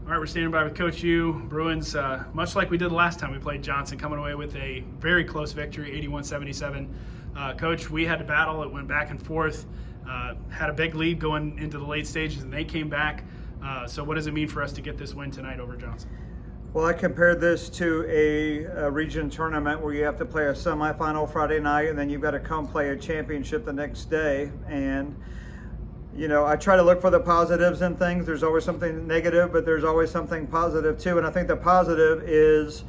All right, we're standing by with Coach U. Bruins, much like we did the last time we played Johnson, coming away with a very close victory, 81-77. Coach, we had to battle. It went back and forth. Had a big lead going into the late stages, and they came back. So what does it mean for us to get this win tonight over Johnson? Well, I compared this to a region tournament where you have to play a semifinal Friday night, and then you've got to come play a championship the next day. And you know, I try to look for the positives in things. There's always something negative, but there's always something positive too. And I think the positive is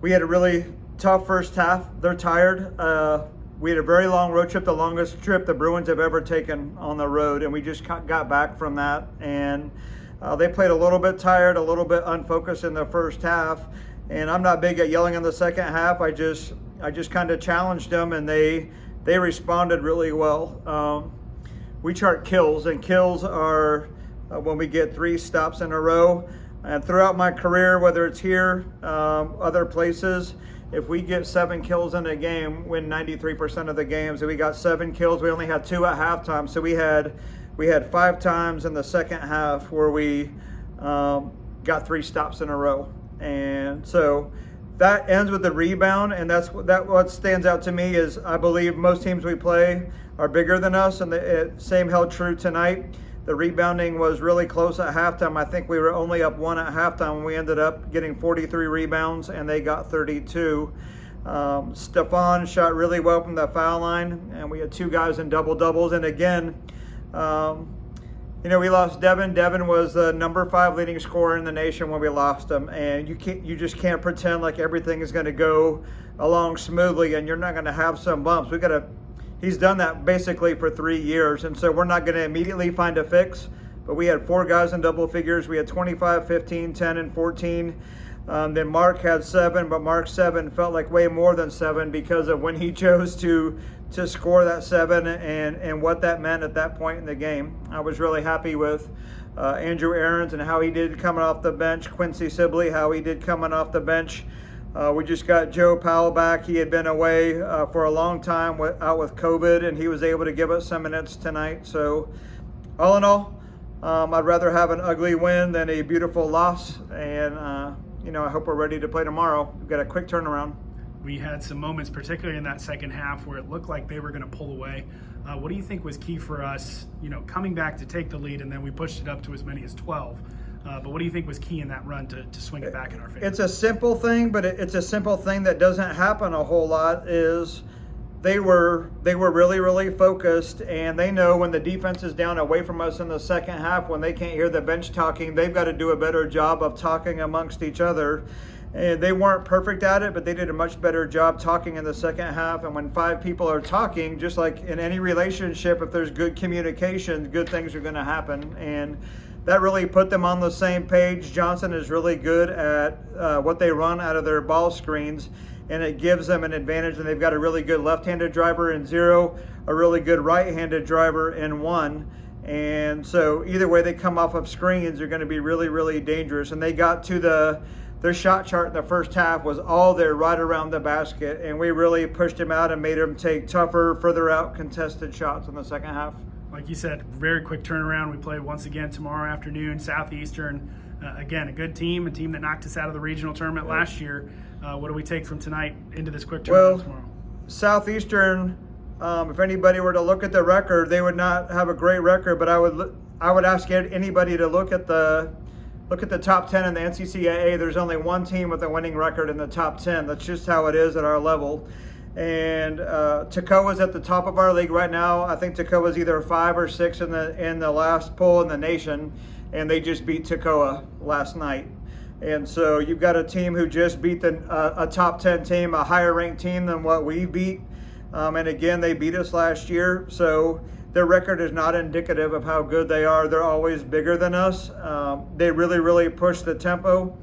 we had a really tough first half. They're tired. We had a very long road trip, the longest trip the Bruins have ever taken on the road, and we just got back from that. And they played a little bit tired, a little bit unfocused in the first half. And I'm not big at yelling in the second half. I just kind of challenged them, and they responded really well. We chart kills, and kills are when we get 3 stops in a row. And throughout my career, whether it's here, other places, if we get 7 kills in a game, win 93% of the games. If we got 7 kills, we only had 2 at halftime. So we had 5 times in the second half where we got 3 stops in a row. And so that ends with the rebound, and that's what stands out to me is I believe most teams we play are bigger than us, and the same held true tonight. The rebounding was really close at halftime. I think we were only up 1 at halftime, and we ended up getting 43 rebounds, and they got 32. Stefan shot really well from the foul line, and we had 2 guys in double-doubles. And again, you know, we lost Devin. Devin was the number 5 leading scorer in the nation when we lost him, and you just can't pretend like everything is going to go along smoothly, and you're not going to have some bumps. He's done that basically for 3 years, and so we're not going to immediately find a fix. But we had 4 guys in double figures. We had 25, 15, 10, and 14. Then Mark had 7, but Mark's 7 felt like way more than 7 because of when he chose to score that 7 and what that meant at that point in the game. I was really happy with Andrew Aarons and how he did coming off the bench. Quincy Sibley, how he did coming off the bench. We just got Joe Powell back. He had been away for a long time out with COVID, and he was able to give us some minutes tonight. So all in all, I'd rather have an ugly win than a beautiful loss. And, you know, I hope we're ready to play tomorrow. We've got a quick turnaround. We had some moments, particularly in that second half, where it looked like they were going to pull away. What do you think was key for us, you know, coming back to take the lead, and then we pushed it up to as many as 12? But what do you think was key in that run to swing it back in our favor? It's a simple thing, but it's a simple thing that doesn't happen a whole lot. Is they were really, really focused, and they know when the defense is down away from us in the second half, when they can't hear the bench talking, they've got to do a better job of talking amongst each other. And they weren't perfect at it, but they did a much better job talking in the second half. And when 5 people are talking, just like in any relationship, if there's good communication, good things are going to happen. And that really put them on the same page. Johnson is really good at what they run out of their ball screens, and it gives them an advantage. And they've got a really good left-handed driver in 0, a really good right-handed driver in 1. And so either way they come off of screens, they're going to be really, really dangerous. And they got to their shot chart in the first half was all there right around the basket, and we really pushed them out and made them take tougher, further out contested shots in the second half. Like you said, very quick turnaround. We play once again tomorrow afternoon, Southeastern. Again, a good team, a team that knocked us out of the regional tournament last year. What do we take from tonight into this quick turnaround tomorrow? Southeastern, if anybody were to look at the record, they would not have a great record, but I would ask anybody to look at the top 10 in the NCCAA. There's only one team with a winning record in the top 10. That's just how it is at our level. And Toccoa's at the top of our league right now. I think Toccoa's either 5 or 6 in the last poll in the nation, and they just beat Toccoa last night. And so you've got a team who just beat a top 10 team, a higher ranked team than what we beat. And again, they beat us last year. So their record is not indicative of how good they are. They're always bigger than us. They really, really push the tempo.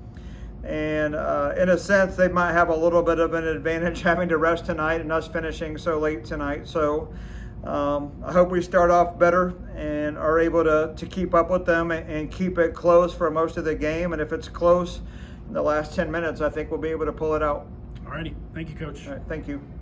And in a sense, they might have a little bit of an advantage having to rest tonight and us finishing so late tonight. So I hope we start off better and are able to keep up with them and keep it close for most of the game. And if it's close in the last 10 minutes, I think we'll be able to pull it out. All righty. Thank you, Coach. All right, thank you.